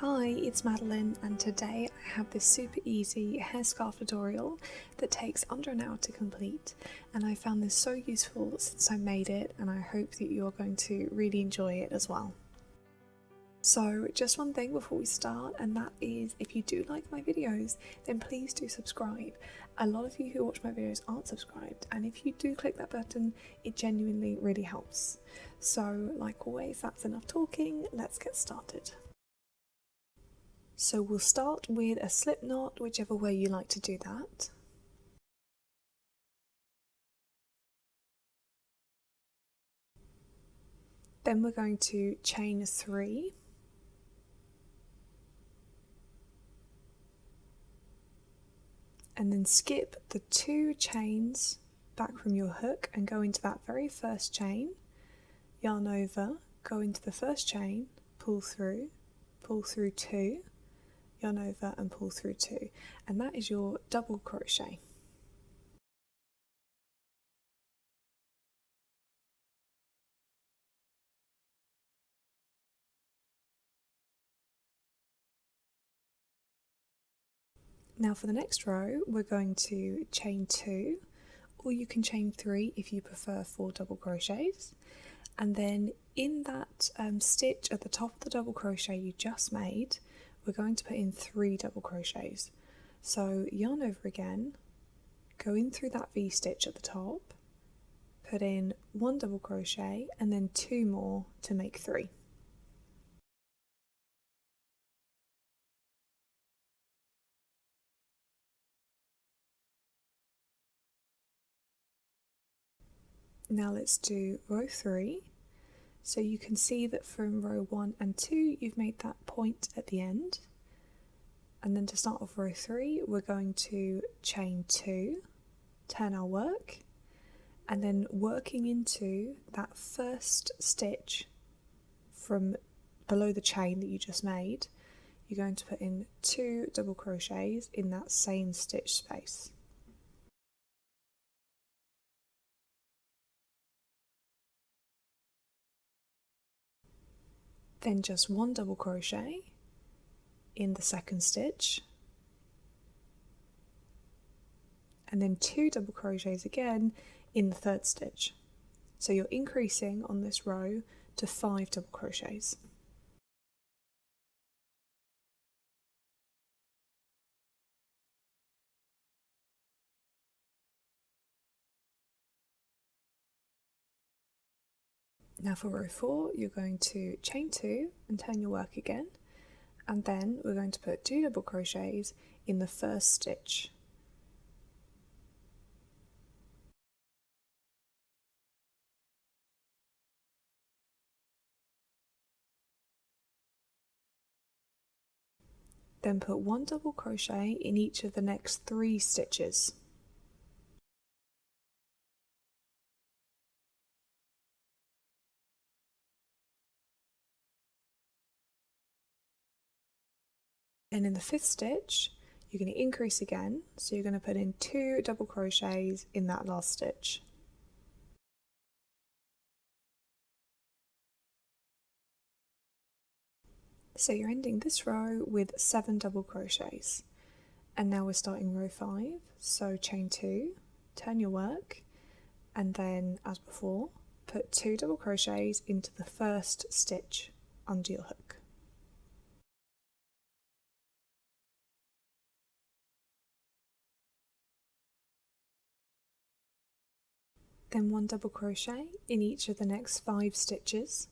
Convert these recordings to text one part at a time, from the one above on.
Hi, it's Madeline, and today I have this super easy hairscarf tutorial that takes under an hour to complete, and I found this so useful since I made it, and I hope that you're going to really enjoy it as well. So just one thing before we start, and that is if you do like my videos, then please do subscribe. A lot of you who watch my videos aren't subscribed, and if you do click that button, it genuinely really helps. So like always, that's enough talking, let's get started. So we'll start with a slip knot, whichever way you like to do that. Then we're going to chain 3. And then skip the 2 chains back from your hook and go into that very first chain, yarn over, go into the first chain, pull through 2, yarn over and pull through 2, and that is your double crochet. Now for the next row we're going to chain 2, or you can chain 3 if you prefer 4 double crochets, and then in that stitch at the top of the double crochet you just made, we're going to put in 3 double crochets. So yarn over again, go in through that V stitch at the top, put in 1 double crochet and then 2 more to make 3. Now let's do row 3. So you can see that from row 1 and 2 you've made that point at the end, and then to start off row 3 we're going to chain 2, turn our work, and then working into that first stitch from below the chain that you just made, you're going to put in 2 double crochets in that same stitch space. Then just 1 double crochet in the second stitch, and then 2 double crochets again in the third stitch. So you're increasing on this row to 5 double crochets. Now for row 4 you're going to chain 2 and turn your work again, and then we're going to put 2 double crochets in the first stitch. Then put 1 double crochet in each of the next 3 stitches. And in the 5th stitch you're going to increase again, so you're going to put in 2 double crochets in that last stitch. So you're ending this row with 7 double crochets. And now we're starting row 5, so chain 2, turn your work, and then as before put 2 double crochets into the first stitch under your hook. Then 1 double crochet in each of the next 5 stitches.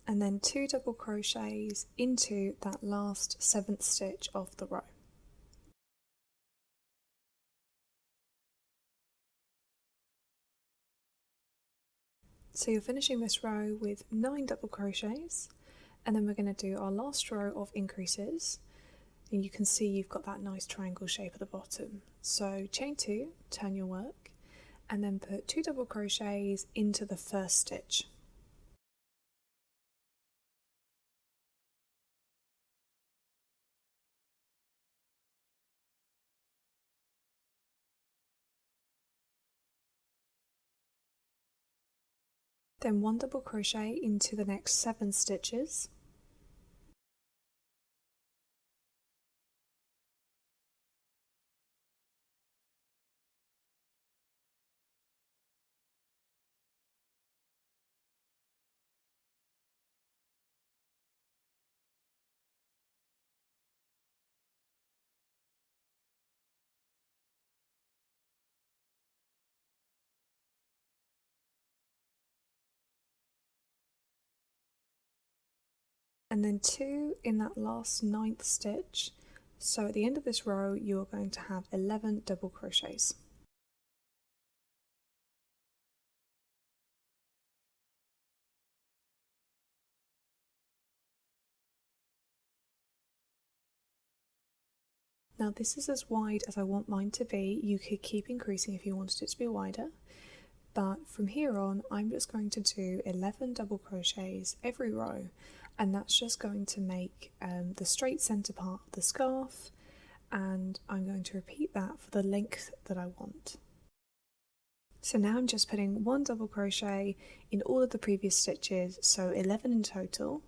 And then 2 double crochets into that last 7th stitch of the row. So you're finishing this row with 9 double crochets, and then we're going to do our last row of increases. and you can see you've got that nice triangle shape at the bottom. So chain 2, turn your work, and then put 2 double crochets into the first stitch. Then 1 double crochet into the next 7 stitches. And then 2 in that last 9th stitch. So at the end of this row you're going to have 11 double crochets. Now this is as wide as I want mine to be. You could keep increasing if you wanted it to be wider, but from here on I'm just going to do 11 double crochets every row, and that's just going to make the straight centre part of the scarf, and I'm going to repeat that for the length that I want. So now I'm just putting 1 double crochet in all of the previous stitches, so 11 in total.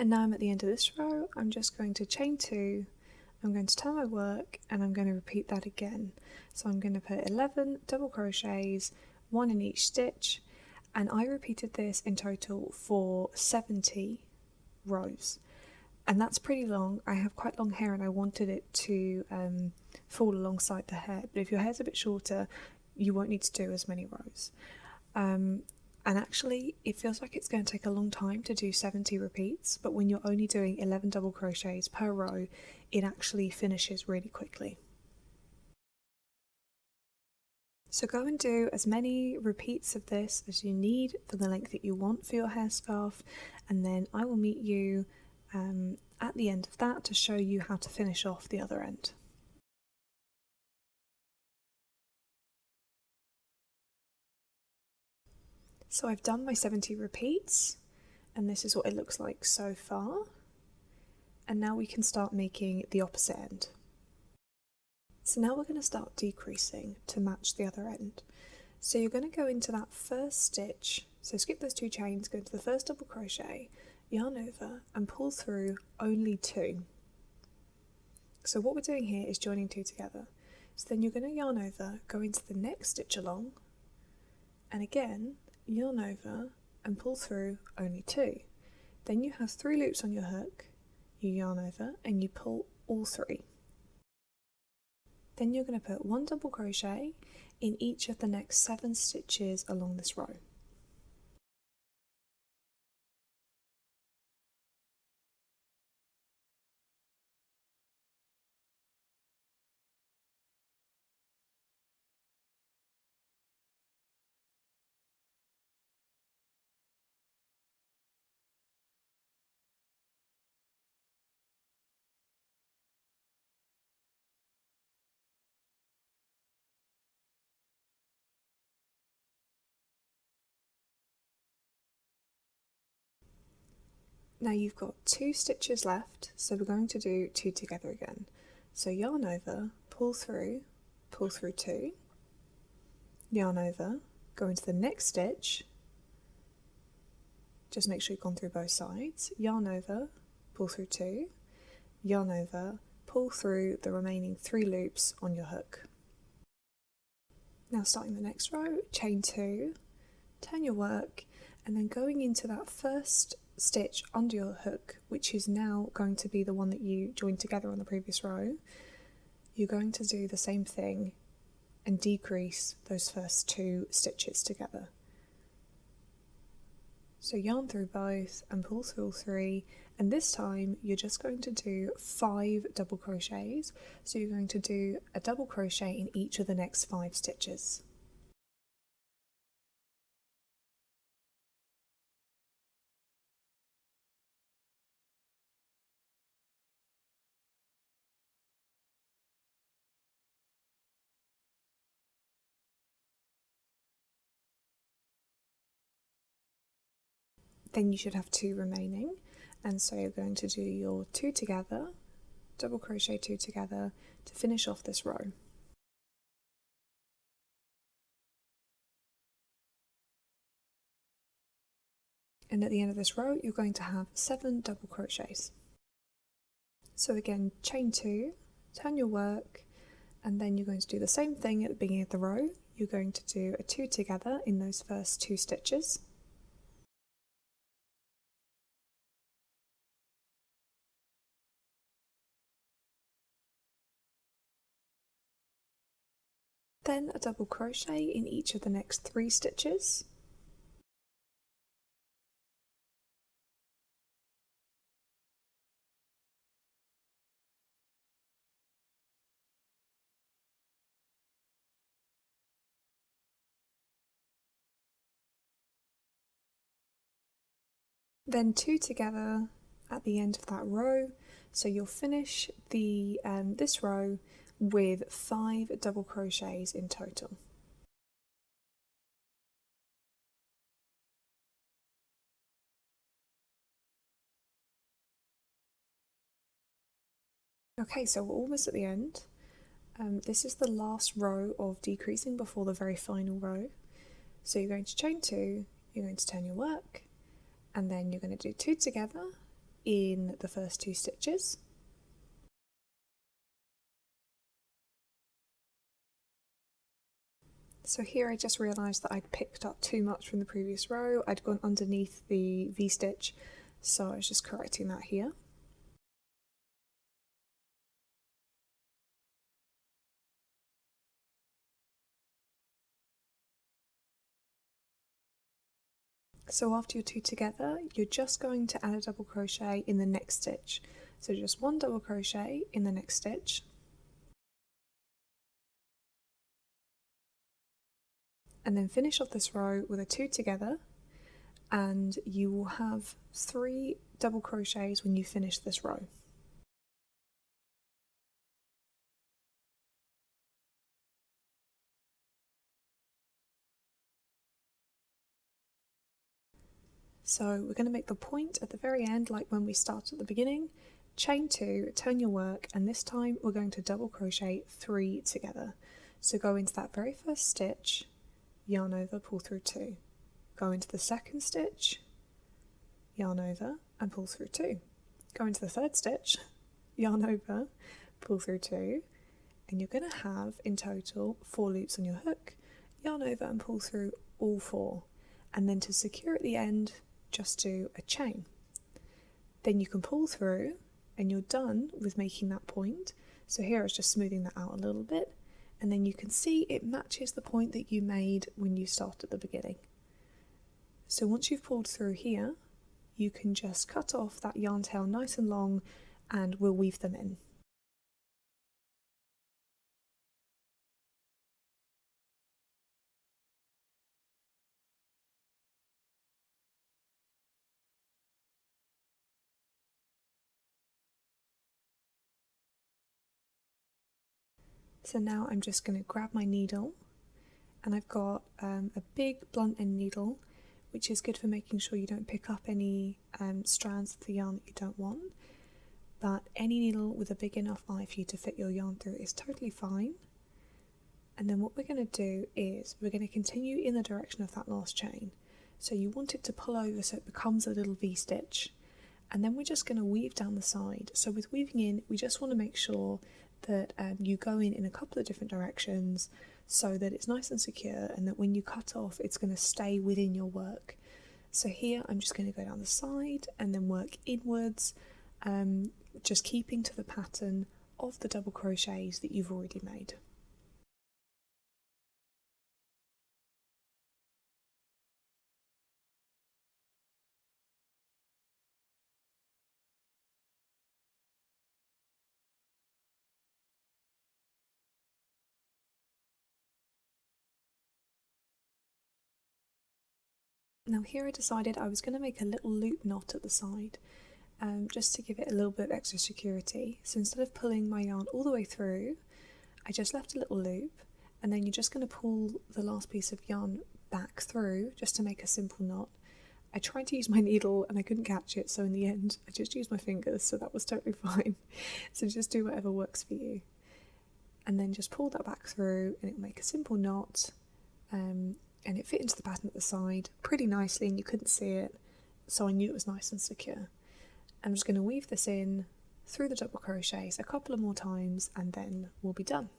And now I'm at the end of this row. I'm just going to chain 2, I'm going to turn my work, and I'm going to repeat that again. So I'm going to put 11 double crochets, 1 in each stitch, and I repeated this in total for 70 rows. And that's pretty long. I have quite long hair and I wanted it to fall alongside the hair, but if your hair's a bit shorter you won't need to do as many rows. And actually it feels like it's going to take a long time to do 70 repeats, but when you're only doing 11 double crochets per row it actually finishes really quickly. So go and do as many repeats of this as you need for the length that you want for your hair scarf, and then I will meet you at the end of that to show you how to finish off the other end. So I've done my 70 repeats, and this is what it looks like so far. And now we can start making the opposite end. So now we're going to start decreasing to match the other end. So you're going to go into that first stitch, so skip those 2 chains, go into the first double crochet, yarn over and pull through only 2. So what we're doing here is joining 2 together. So then you're going to yarn over, go into the next stitch along, and again yarn over and pull through only 2. Then you have 3 loops on your hook, you yarn over and you pull all 3. Then you're going to put 1 double crochet in each of the next 7 stitches along this row. Now you've got 2 stitches left, so we're going to do 2 together again. So yarn over, pull through 2, yarn over, go into the next stitch, just make sure you've gone through both sides, yarn over, pull through 2, yarn over, pull through the remaining 3 loops on your hook. Now starting the next row, chain 2, turn your work, and then going into that first stitch under your hook, which is now going to be the one that you joined together on the previous row, you're going to do the same thing and decrease those first 2 stitches together. So yarn through both and pull through all 3, and this time you're just going to do 5 double crochets. So you're going to do a double crochet in each of the next 5 stitches. Then you should have 2 remaining, and so you're going to do your 2 together, double crochet 2 together to finish off this row. And at the end of this row you're going to have 7 double crochets. So again, chain 2, turn your work, and then you're going to do the same thing at the beginning of the row. You're going to do a 2 together in those first 2 stitches. Then a double crochet in each of the next 3 stitches. Then 2 together at the end of that row, so you'll finish the this row with 5 double crochets in total. Okay, so we're almost at the end. This is the last row of decreasing before the very final row. So you're going to chain 2, you're going to turn your work, and then you're going to do 2 together in the first 2 stitches. So here I just realised that I'd picked up too much from the previous row. I'd gone underneath the V-stitch, so I was just correcting that here. So after your 2 together, you're just going to add a double crochet in the next stitch. So just 1 double crochet in the next stitch. And then finish off this row with a 2 together, and you will have 3 double crochets when you finish this row. So we're going to make the point at the very end like when we started at the beginning, chain 2, turn your work, and this time we're going to double crochet 3 together. So go into that very first stitch, yarn over, pull through 2. Go into the second stitch, yarn over and pull through 2. Go into the third stitch, yarn over, pull through 2, and you're going to have in total 4 loops on your hook, yarn over and pull through all 4, and then to secure at the end just do a chain. Then you can pull through and you're done with making that point. So here I was just smoothing that out a little bit, and then you can see it matches the point that you made when you started at the beginning. So once you've pulled through here, you can just cut off that yarn tail nice and long and we'll weave them in. So now I'm just going to grab my needle, and I've got a big blunt end needle, which is good for making sure you don't pick up any strands of the yarn that you don't want, but any needle with a big enough eye for you to fit your yarn through is totally fine. And then what we're going to do is we're going to continue in the direction of that last chain. So you want it to pull over so it becomes a little V-stitch, and then we're just going to weave down the side. So with weaving in, we just want to make sure that you go in a couple of different directions so that it's nice and secure, and that when you cut off it's going to stay within your work. So here I'm just going to go down the side and then work inwards, just keeping to the pattern of the double crochets that you've already made. Now here I decided I was going to make a little loop knot at the side, just to give it a little bit of extra security. So instead of pulling my yarn all the way through, I just left a little loop, and then you're just going to pull the last piece of yarn back through just to make a simple knot. I tried to use my needle and I couldn't catch it, so in the end I just used my fingers, so that was totally fine. So just do whatever works for you. And then just pull that back through and it'll make a simple knot. And it fit into the pattern at the side pretty nicely and you couldn't see it, so I knew it was nice and secure. I'm just going to weave this in through the double crochets a couple of more times and then we'll be done.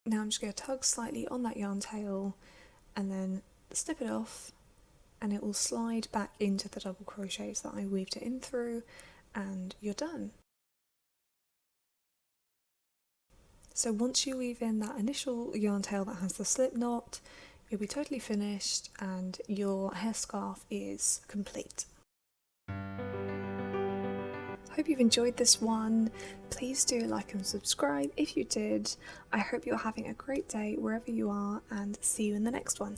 Now I'm just going to tug slightly on that yarn tail and then snip it off, and it will slide back into the double crochets that I weaved it in through, and you're done. So once you weave in that initial yarn tail that has the slip knot, you'll be totally finished and your hairscarf is complete. Hope you've enjoyed this one. Please do like and subscribe if you did. I hope you're having a great day wherever you are, and see you in the next one.